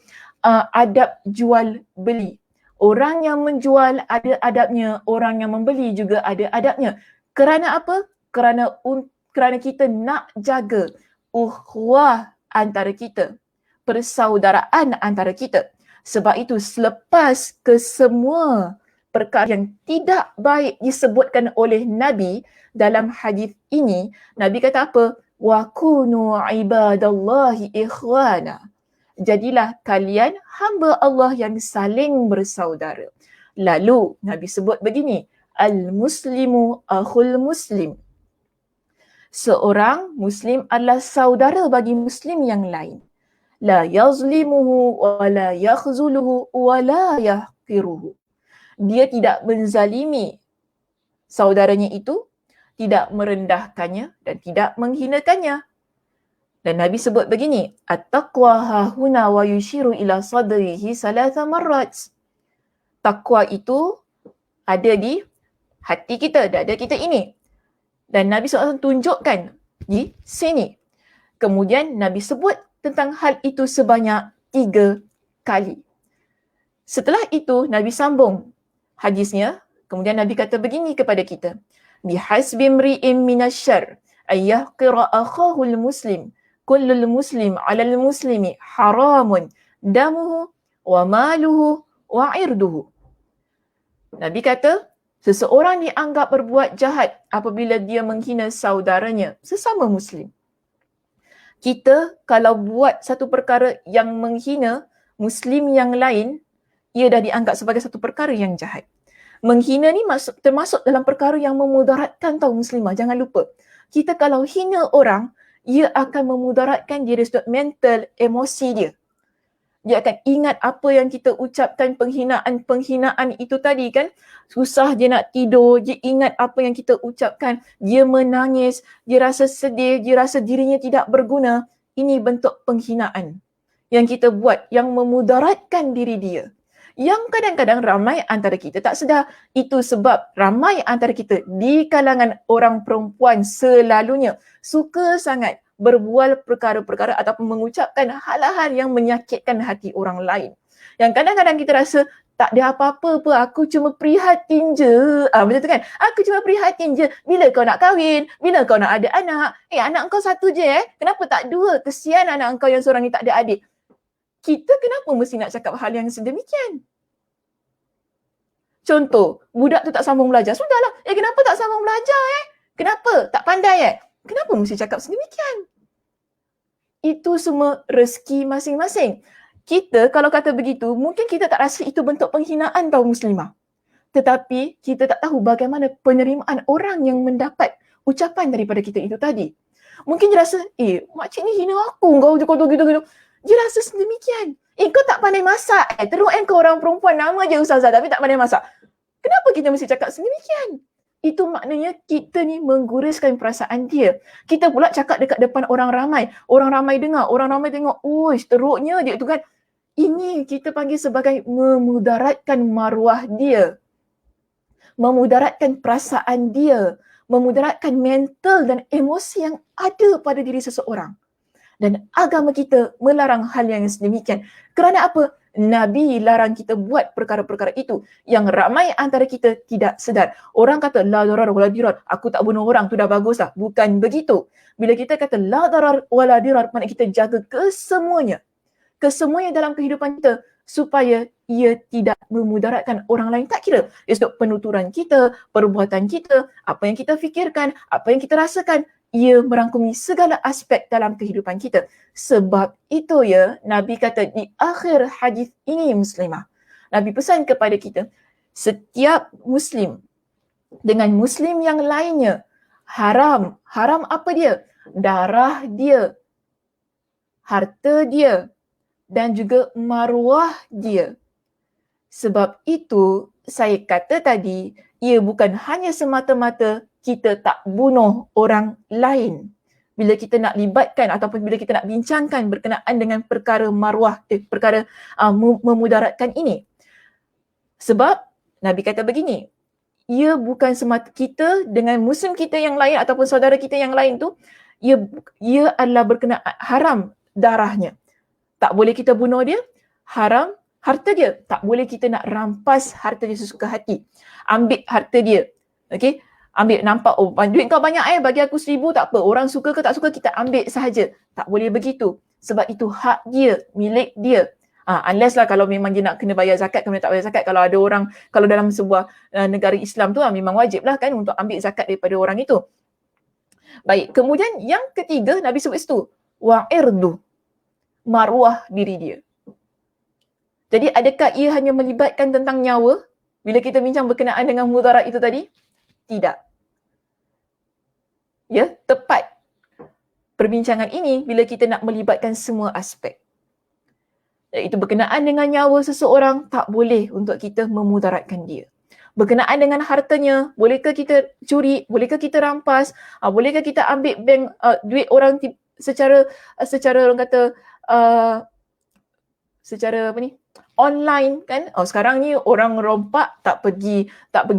A: adab jual beli. Orang yang menjual ada adabnya, orang yang membeli juga ada adabnya. Kerana apa? Kerana kita nak jaga ukhuwah antara kita, persaudaraan antara kita. Sebab itu selepas ke semua perkara yang tidak baik disebutkan oleh Nabi dalam hadis ini, Nabi kata apa? Wa kunu ibadallahi ikhwana. Jadilah kalian hamba Allah yang saling bersaudara. Lalu Nabi sebut begini, al-muslimu akhul muslim. Seorang Muslim adalah saudara bagi Muslim yang lain. La yazlimuhu wa la yakhzuluhu wa la yahqiruhu. Dia tidak menzalimi saudaranya itu, tidak merendahkannya dan tidak menghinakannya. Dan Nabi sebut begini, at-taqwa hahuna wa yushiru ila sadrihi salasa marrat. Takwa itu ada di hati kita, dada kita ini. Dan Nabi SAW tunjukkan di sini. Kemudian Nabi sebut tentang hal itu sebanyak 3 kali. Setelah itu Nabi sambung hadisnya. Kemudian Nabi kata begini kepada kita. Bihasbi mri'in minasyar ayyahqira akhahul muslim. Kullul muslim alal muslimi haramun damuhu wa maluhu wa irduhu. Nabi kata, seseorang dianggap berbuat jahat apabila dia menghina saudaranya, sesama Muslim. Kita kalau buat satu perkara yang menghina Muslim yang lain, ia dah dianggap sebagai satu perkara yang jahat. Menghina ni termasuk dalam perkara yang memudaratkan tau Muslimah. Jangan lupa. Kita kalau hina orang, ia akan memudaratkan dia dari sudut mental, emosi dia. Dia akan ingat apa yang kita ucapkan, penghinaan itu tadi kan. Susah dia nak tidur, dia ingat apa yang kita ucapkan. Dia menangis, dia rasa sedih, dia rasa dirinya tidak berguna. Ini bentuk penghinaan yang kita buat, yang memudaratkan diri dia. Yang kadang-kadang ramai antara kita tak sedar. Itu sebab ramai antara kita di kalangan orang perempuan selalunya suka sangat berbual perkara-perkara ataupun mengucapkan hal-hal yang menyakitkan hati orang lain. Yang kadang-kadang kita rasa tak ada apa-apa pun, aku cuma prihatin je. Macam tu kan? Aku cuma prihatin je. Bila kau nak kahwin? Bila kau nak ada anak? Anak kau satu je Kenapa tak dua? Kesian anak kau yang seorang ni tak ada adik. Kita kenapa mesti nak cakap hal yang sedemikian? Contoh, budak tu tak sambung belajar. Sudahlah. Kenapa tak sambung belajar Kenapa? Tak pandai Kenapa mesti cakap sedemikian? Itu semua rezeki masing-masing. Kita kalau kata begitu, mungkin kita tak rasa itu bentuk penghinaan tau muslimah. Tetapi kita tak tahu bagaimana penerimaan orang yang mendapat ucapan daripada kita itu tadi. Mungkin dia rasa, makcik ni hina aku, kau gitu. Dia rasa sedemikian. Kau tak pandai masak. Teruk kau orang perempuan, nama je ustazah tapi tak pandai masak. Kenapa kita mesti cakap sedemikian? Itu maknanya kita ni mengguruskan perasaan dia. Kita pula cakap dekat depan orang ramai. Orang ramai dengar, orang ramai tengok, teruknya dia tu kan. Ini kita panggil sebagai memudaratkan maruah dia. Memudaratkan perasaan dia. Memudaratkan mental dan emosi yang ada pada diri seseorang. Dan agama kita melarang hal yang sedemikian. Kerana apa? Nabi larang kita buat perkara-perkara itu yang ramai antara kita tidak sedar. Orang kata la darar wala dirar, aku tak bunuh orang, tu dah bagus dah. Bukan begitu. Bila kita kata la darar wala dirar, maknanya kita jaga kesemuanya. Kesemuanya dalam kehidupan kita supaya ia tidak memudaratkan orang lain. Tak kira untuk penuturan kita, perbuatan kita, apa yang kita fikirkan, apa yang kita rasakan, ia merangkumi segala aspek dalam kehidupan kita. Sebab itu Nabi kata di akhir hadis ini muslimah. Nabi pesan kepada kita, setiap muslim dengan muslim yang lainnya haram. Haram apa dia? Darah dia, harta dia dan juga maruah dia. Sebab itu saya kata tadi, ia bukan hanya semata-mata kita tak bunuh orang lain. Bila kita nak libatkan ataupun bila kita nak bincangkan berkenaan dengan perkara maruah, perkara memudaratkan ini. Sebab Nabi kata begini, ia bukan semata kita dengan muslim kita yang lain ataupun saudara kita yang lain tu, ia adalah berkenaan haram darahnya. Tak boleh kita bunuh dia, haram harta dia. Tak boleh kita nak rampas harta dia sesuka hati. Ambil harta dia. Okey? Ambil, nampak, duit kau banyak bagi aku 1,000 tak apa. Orang suka ke tak suka, kita ambil sahaja. Tak boleh begitu. Sebab itu hak dia, milik dia. Unless lah kalau memang dia nak kena bayar zakat, kemudian tak bayar zakat. Kalau ada orang, kalau dalam sebuah negara Islam tu memang wajib lah kan untuk ambil zakat daripada orang itu. Baik, kemudian yang ketiga Nabi sebut situ, wa'irdu, maruah diri dia. Jadi adakah ia hanya melibatkan tentang nyawa bila kita bincang berkenaan dengan mudarat itu tadi? Tidak. Tepat perbincangan ini bila kita nak melibatkan semua aspek. Iaitu berkenaan dengan nyawa seseorang, tak boleh untuk kita memudaratkan dia. Berkenaan dengan hartanya, bolehkah kita curi, bolehkah kita rampas, bolehkah kita ambil bank duit orang secara orang kata secara online kan. Sekarang ni orang rompak tak pergi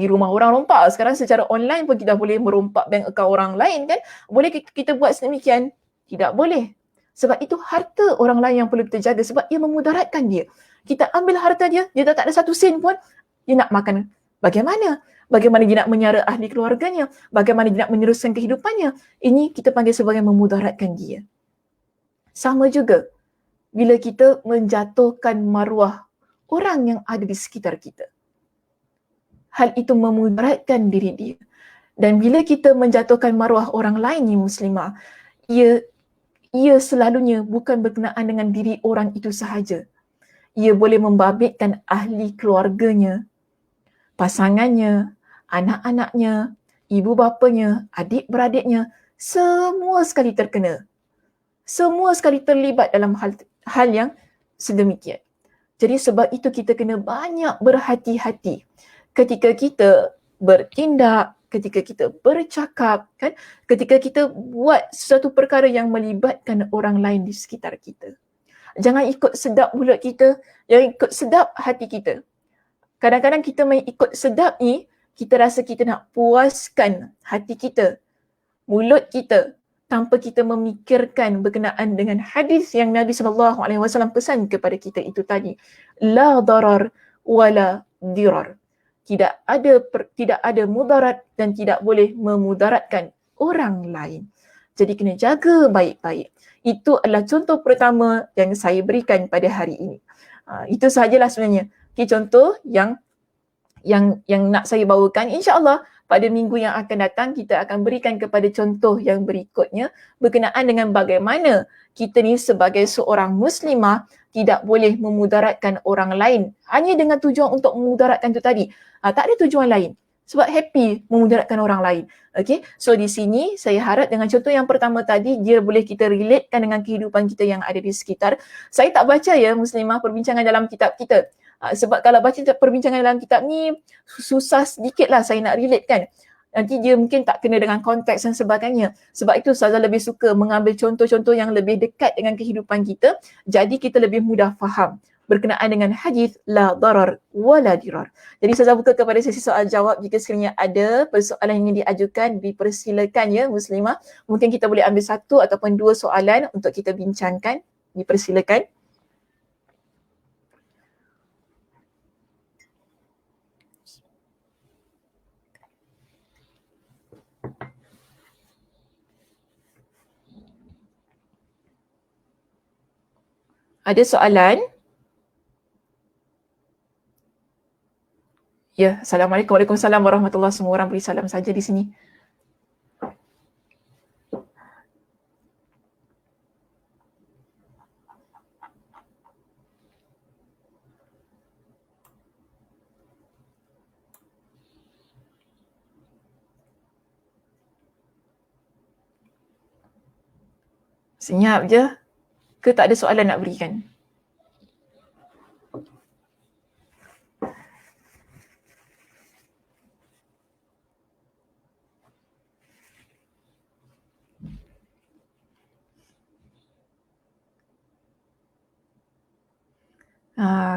A: rumah orang rompak. Sekarang secara online pun kita boleh merompak bank account orang lain kan. Boleh kita buat sedemikian? Tidak boleh. Sebab itu harta orang lain yang perlu kita jaga sebab ia memudaratkan dia. Kita ambil harta dia, dia tak ada satu sen pun, dia nak makan bagaimana? Bagaimana dia nak menyara ahli keluarganya? Bagaimana dia nak meneruskan kehidupannya? Ini kita panggil sebagai memudaratkan dia. Sama juga bila kita menjatuhkan maruah orang yang ada di sekitar kita. Hal itu memudaratkan diri dia. Dan bila kita menjatuhkan maruah orang lain ni muslimah, ia selalunya bukan berkenaan dengan diri orang itu sahaja. Ia boleh membabitkan ahli keluarganya, pasangannya, anak-anaknya, ibu bapanya, adik-beradiknya, semua sekali terkena. Semua sekali terlibat dalam hal yang sedemikian. Jadi sebab itu kita kena banyak berhati-hati ketika kita bertindak, ketika kita bercakap, kan? Ketika kita buat sesuatu perkara yang melibatkan orang lain di sekitar kita. Jangan ikut sedap mulut kita, jangan ikut sedap hati kita. Kadang-kadang kita main ikut sedap ni, kita rasa kita nak puaskan hati kita, mulut kita, tanpa kita memikirkan berkenaan dengan hadis yang Nabi SAW pesan kepada kita itu tadi. La darar wala dirar. Tidak ada mudarat dan tidak boleh memudaratkan orang lain. Jadi kena jaga baik-baik. Itu adalah contoh pertama yang saya berikan pada hari ini. Itu sahajalah sebenarnya. Okay, contoh yang nak saya bawakan. InsyaAllah pada minggu yang akan datang kita akan berikan kepada contoh yang berikutnya berkenaan dengan bagaimana kita ni sebagai seorang muslimah tidak boleh memudaratkan orang lain hanya dengan tujuan untuk memudaratkan tu tadi. Tak ada tujuan lain. Sebab happy memudaratkan orang lain. Okay, so di sini saya harap dengan contoh yang pertama tadi dia boleh kita relatekan dengan kehidupan kita yang ada di sekitar. Saya tak baca ya muslimah perbincangan dalam kitab kita. Sebab kalau baca perbincangan dalam kitab ni susah sedikit lah saya nak relate kan. Nanti dia mungkin tak kena dengan konteks dan sebagainya. Sebab itu Ustazah lebih suka mengambil contoh-contoh yang lebih dekat dengan kehidupan kita. Jadi kita lebih mudah faham berkenaan dengan hadis la darar wala dirar. Jadi Ustazah buka kepada sesi soal jawab. Jika sekiranya ada persoalan yang ingin diajukan, dipersilakan ya muslimah. Mungkin kita boleh ambil satu ataupun dua soalan untuk kita bincangkan. Dipersilakan. Ada soalan? Ya, Assalamualaikum. Waalaikumsalam warahmatullahi. Semua orang beri salam saja di sini. Senyap je. Ke tak ada soalan nak berikan?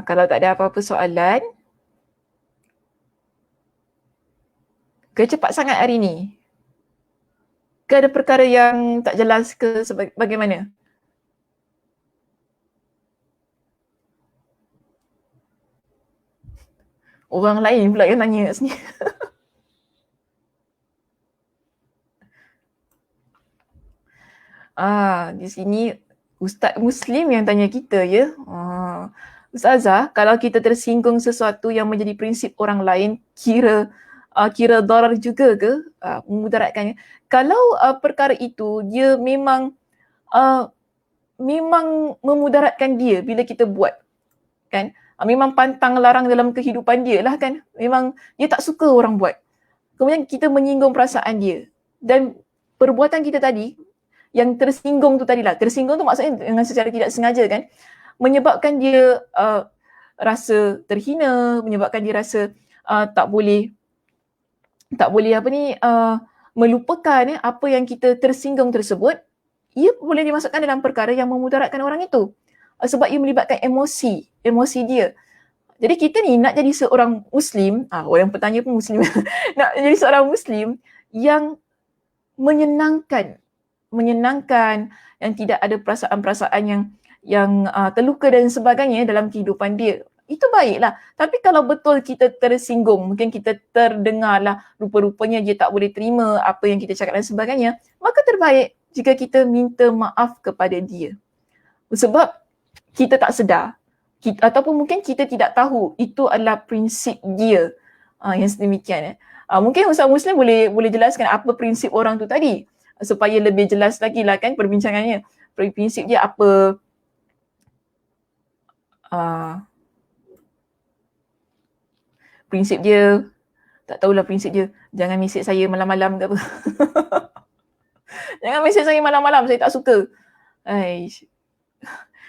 A: Kalau tak ada apa-apa soalan, ke cepat sangat hari ni? Ke ada perkara yang tak jelas ke bagaimana? Orang lain pula yang tanya kat sini. Di sini Ustaz Muslim yang tanya kita ya. Ustazah, kalau kita tersinggung sesuatu yang menjadi prinsip orang lain, kira darar juga ke memudaratkannya? Kalau perkara itu dia memang memudaratkan dia bila kita buat, kan? Memang pantang larang dalam kehidupan dia lah kan. Memang dia tak suka orang buat. Kemudian kita menyinggung perasaan dia. Dan perbuatan kita tadi, yang tersinggung tu tadilah. Tersinggung tu maksudnya dengan secara tidak sengaja kan. Menyebabkan dia rasa terhina, menyebabkan dia rasa tak boleh melupakan apa yang kita tersinggung tersebut. Ia boleh dimasukkan dalam perkara yang memudaratkan orang itu. Sebab ia melibatkan emosi dia. Jadi kita ni nak jadi seorang Muslim, orang petanya pun Muslim, nak jadi seorang Muslim yang menyenangkan, yang tidak ada perasaan-perasaan yang terluka dan sebagainya dalam kehidupan dia. Itu baiklah. Tapi kalau betul kita tersinggung, mungkin kita terdengarlah rupa-rupanya dia tak boleh terima apa yang kita cakap dan sebagainya, maka terbaik jika kita minta maaf kepada dia. Sebab kita tak sedar, ataupun mungkin kita tidak tahu itu adalah prinsip dia yang sedemikian. Mungkin Ustaz Muslim boleh jelaskan apa prinsip orang tu tadi supaya lebih jelas lagi lah kan perbincangannya. Prinsip dia apa? Prinsip dia, tak tahulah prinsip dia. Jangan mesej saya malam-malam ke apa. Jangan mesej saya malam-malam, saya tak suka.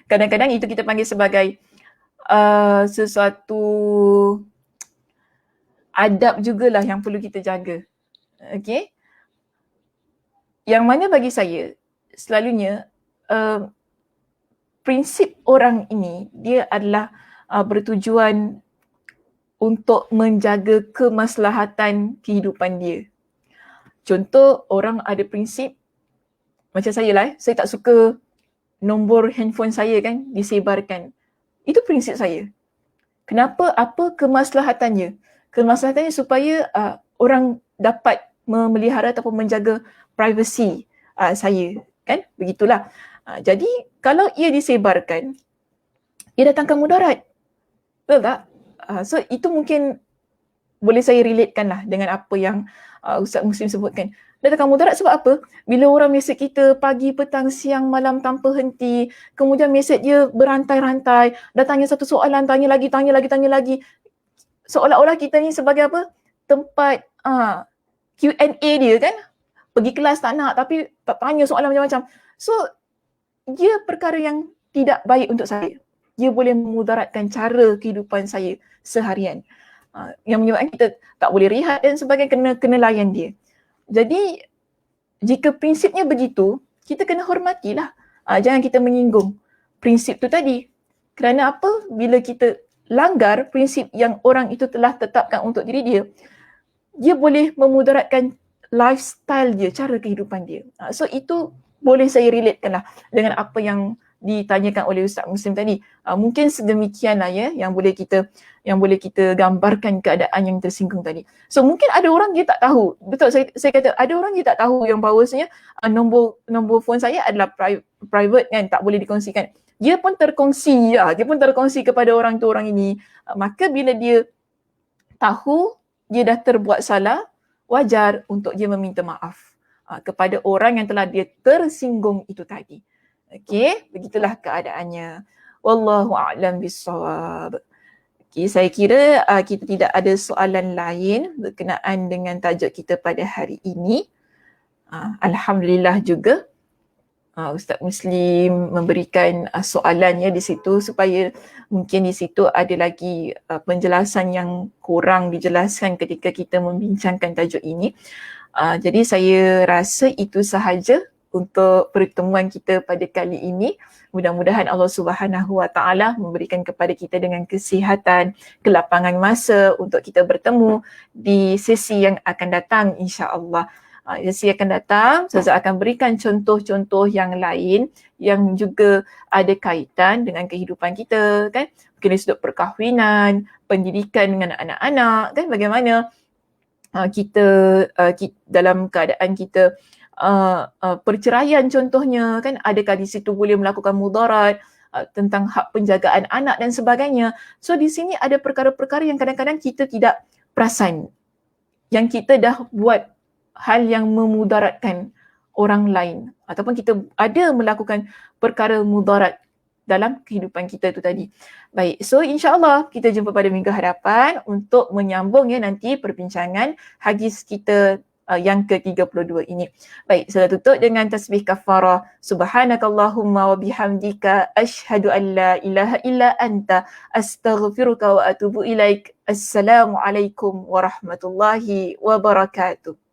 A: Kadang-kadang itu kita panggil sebagai sesuatu adab jugalah yang perlu kita jaga. Okay? Yang mana bagi saya, selalunya prinsip orang ini, dia adalah bertujuan untuk menjaga kemaslahatan kehidupan dia. Contoh, orang ada prinsip, macam saya lah, saya tak suka nombor handphone saya kan disebarkan. Itu prinsip saya. Kenapa? Apa kemaslahatannya? Kemaslahatannya supaya orang dapat memelihara ataupun menjaga privasi saya. Kan? Begitulah. Jadi, kalau ia disebarkan, ia datangkan mudarat. Betul tak? So, itu mungkin boleh saya relatekan lah dengan apa yang Ustaz Muslim sebutkan. Datangkan mudarat sebab apa? Bila orang mesej kita pagi, petang, siang, malam tanpa henti, kemudian mesej dia berantai-rantai, dah tanya satu soalan, tanya lagi. Seolah-olah kita ni sebagai apa? Tempat Q&A dia kan? Pergi kelas tak nak tapi tak tanya soalan macam-macam. So, dia perkara yang tidak baik untuk saya. Dia boleh memudaratkan cara kehidupan saya seharian. Yang menyebabkan kita tak boleh rehat dan sebagainya, kena layan dia. Jadi, jika prinsipnya begitu, kita kena hormatilah. Jangan kita menyinggung prinsip tu tadi. Kerana apa? Bila kita langgar prinsip yang orang itu telah tetapkan untuk diri dia, dia boleh memudaratkan lifestyle dia, cara kehidupan dia. So, itu boleh saya relatekan lah dengan apa yang ditanyakan oleh Ustaz Muslim tadi. Mungkin sedemikianlah ya yang boleh kita gambarkan keadaan yang tersinggung tadi. So mungkin ada orang dia tak tahu. Betul, saya kata ada orang dia tak tahu yang bahawasanya nombor phone saya adalah private kan, tak boleh dikongsikan. Dia pun terkongsi kepada orang tu orang ini. Maka bila dia tahu dia dah terbuat salah, wajar untuk dia meminta maaf kepada orang yang telah dia tersinggung itu tadi. Okey, begitulah keadaannya. Wallahu a'lam bissawab. Okey, saya kira kita tidak ada soalan lain berkenaan dengan tajuk kita pada hari ini. Alhamdulillah juga Ustaz Muslim memberikan soalannya di situ supaya mungkin di situ ada lagi penjelasan yang kurang dijelaskan ketika kita membincangkan tajuk ini. Jadi saya rasa itu sahaja untuk pertemuan kita pada kali ini. Mudah-mudahan Allah Subhanahu Wa Taala memberikan kepada kita dengan kesihatan, kelapangan masa untuk kita bertemu di sesi yang akan datang insya-Allah. Sesi akan datang, saya akan berikan contoh-contoh yang lain yang juga ada kaitan dengan kehidupan kita kan. Mungkin dari sudut perkahwinan, pendidikan dengan anak-anak kan, bagaimana kita dalam keadaan kita perceraian contohnya kan, adakah di situ boleh melakukan mudarat, tentang hak penjagaan anak dan sebagainya. So di sini ada perkara-perkara yang kadang-kadang kita tidak perasan, yang kita dah buat hal yang memudaratkan orang lain ataupun kita ada melakukan perkara mudarat dalam kehidupan kita tu tadi. Baik, so insya-Allah kita jumpa pada minggu hadapan untuk menyambung ya nanti perbincangan hadis kita yang ke-32 ini. Baik, saya tutup dengan tasbih kafarah. Subhanakallahumma wa bihamdika asyhadu an la ilaha illa anta astaghfiruka wa atubu ilaik. Assalamualaikum warahmatullahi wabarakatuh.